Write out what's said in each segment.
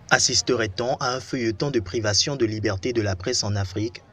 Assisterait-on à un feuilleton de privation de liberté de la presse en Afrique?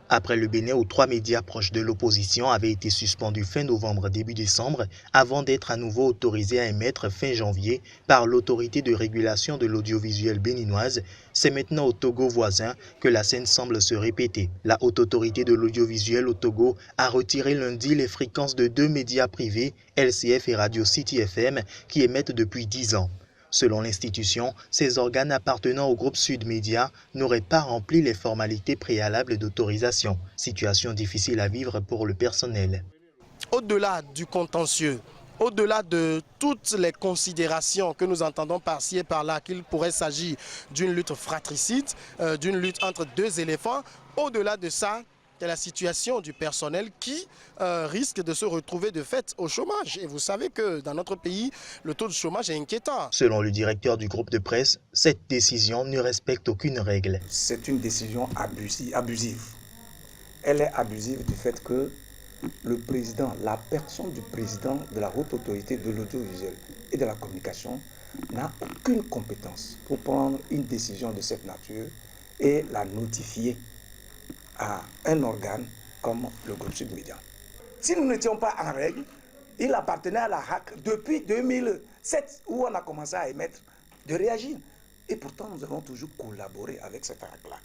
Après le Bénin où 3 médias proches de l'opposition avaient été suspendus fin novembre début décembre avant d'être à nouveau autorisés à émettre fin janvier par l'autorité de régulation de l'audiovisuel béninoise, c'est maintenant au Togo voisin que la scène semble se répéter. La haute autorité de l'audiovisuel au Togo a retiré lundi les fréquences de 2 médias privés, LCF et Radio City FM, qui émettent depuis 10 ans. Selon l'institution, ces organes appartenant au groupe Sud Média n'auraient pas rempli les formalités préalables d'autorisation, situation difficile à vivre pour le personnel. Au-delà du contentieux, au-delà de toutes les considérations que nous entendons par-ci et par-là, qu'il pourrait s'agir d'une lutte fratricide, d'une lutte entre deux éléphants, au-delà de ça, c'est la situation du personnel qui risque de se retrouver de fait au chômage. Et vous savez que dans notre pays, le taux de chômage est inquiétant. Selon le directeur du groupe de presse, cette décision ne respecte aucune règle. C'est une décision abusive. Elle est abusive du fait que le président, la personne du président de la haute autorité de l'audiovisuel et de la communication n'a aucune compétence pour prendre une décision de cette nature et la notifier à un organe comme le groupe Sud Média. Si nous n'étions pas en règle, il appartenait à la HAC depuis 2007 où on a commencé à émettre, de réagir. Et pourtant, nous avons toujours collaboré avec cette HAC-là.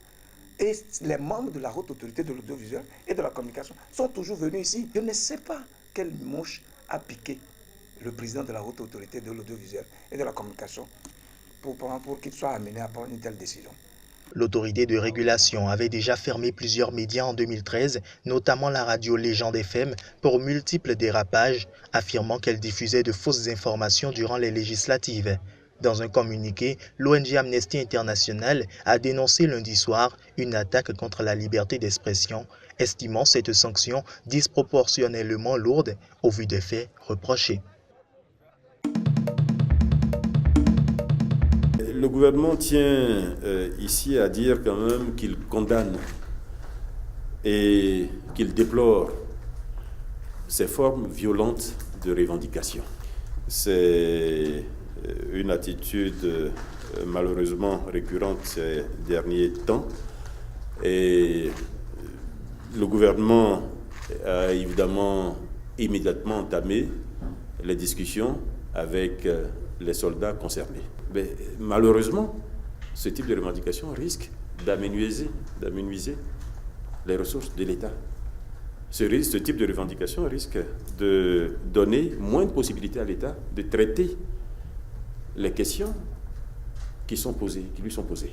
Et les membres de la haute autorité de l'audiovisuel et de la communication sont toujours venus ici. Je ne sais pas quelle mouche a piqué le président de la haute autorité de l'audiovisuel et de la communication pour qu'il soit amené à prendre une telle décision. L'autorité de régulation avait déjà fermé plusieurs médias en 2013, notamment la radio Légende FM, pour multiples dérapages, affirmant qu'elle diffusait de fausses informations durant les législatives. Dans un communiqué, l'ONG Amnesty International a dénoncé lundi soir une attaque contre la liberté d'expression, estimant cette sanction disproportionnellement lourde au vu des faits reprochés. Le gouvernement tient ici à dire quand même qu'il condamne et qu'il déplore ces formes violentes de revendication. C'est une attitude malheureusement récurrente ces derniers temps et le gouvernement a évidemment immédiatement entamé les discussions avec les soldats concernés. Mais malheureusement, ce type de revendication risque d'amenuiser les ressources de l'État. Ce type de revendication risque de donner moins de possibilités à l'État de traiter les questions qui lui sont posées.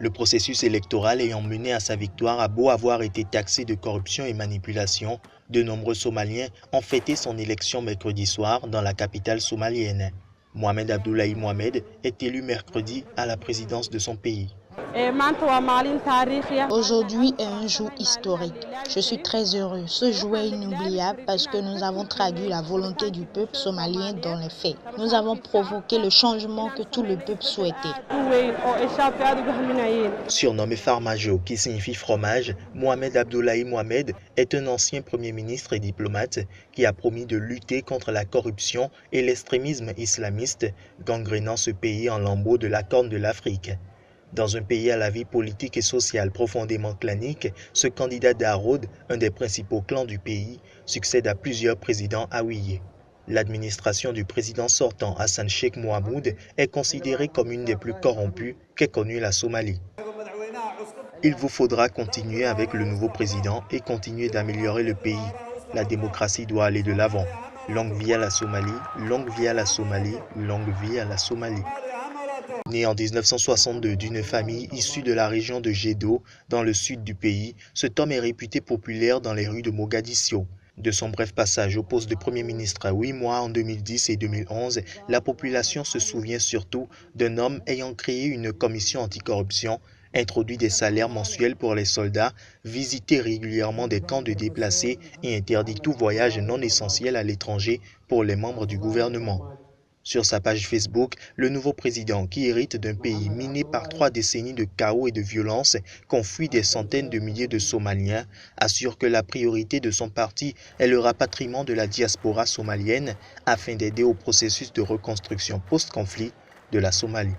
Le processus électoral ayant mené à sa victoire a beau avoir été taxé de corruption et manipulation, de nombreux Somaliens ont fêté son élection mercredi soir dans la capitale somalienne. Mohamed Abdoulaye Mohamed est élu mercredi à la présidence de son pays. Aujourd'hui est un jour historique. Je suis très heureux. Ce jour est inoubliable parce que nous avons traduit la volonté du peuple somalien dans les faits. Nous avons provoqué le changement que tout le peuple souhaitait. Surnommé Farmajo, qui signifie fromage, Mohamed Abdoulaye Mohamed est un ancien premier ministre et diplomate qui a promis de lutter contre la corruption et l'extrémisme islamiste, gangrénant ce pays en lambeaux de la Corne de l'Afrique. Dans un pays à la vie politique et sociale profondément clanique, ce candidat d'Arod, un des principaux clans du pays, succède à plusieurs présidents haouillés. L'administration du président sortant Hassan Sheikh Mohamoud est considérée comme une des plus corrompues qu'ait connue la Somalie. Il vous faudra continuer avec le nouveau président et continuer d'améliorer le pays. La démocratie doit aller de l'avant. Longue vie à la Somalie, longue vie à la Somalie, longue vie à la Somalie. Né en 1962 d'une famille issue de la région de Gédo, dans le sud du pays, cet homme est réputé populaire dans les rues de Mogadiscio. De son bref passage au poste de Premier ministre à 8 mois en 2010 et 2011, la population se souvient surtout d'un homme ayant créé une commission anticorruption, introduit des salaires mensuels pour les soldats, visité régulièrement des camps de déplacés et interdit tout voyage non essentiel à l'étranger pour les membres du gouvernement. Sur sa page Facebook, le nouveau président, qui hérite d'un pays miné par 3 décennies de chaos et de violence qu'ont fui des centaines de milliers de Somaliens, assure que la priorité de son parti est le rapatriement de la diaspora somalienne afin d'aider au processus de reconstruction post-conflit de la Somalie.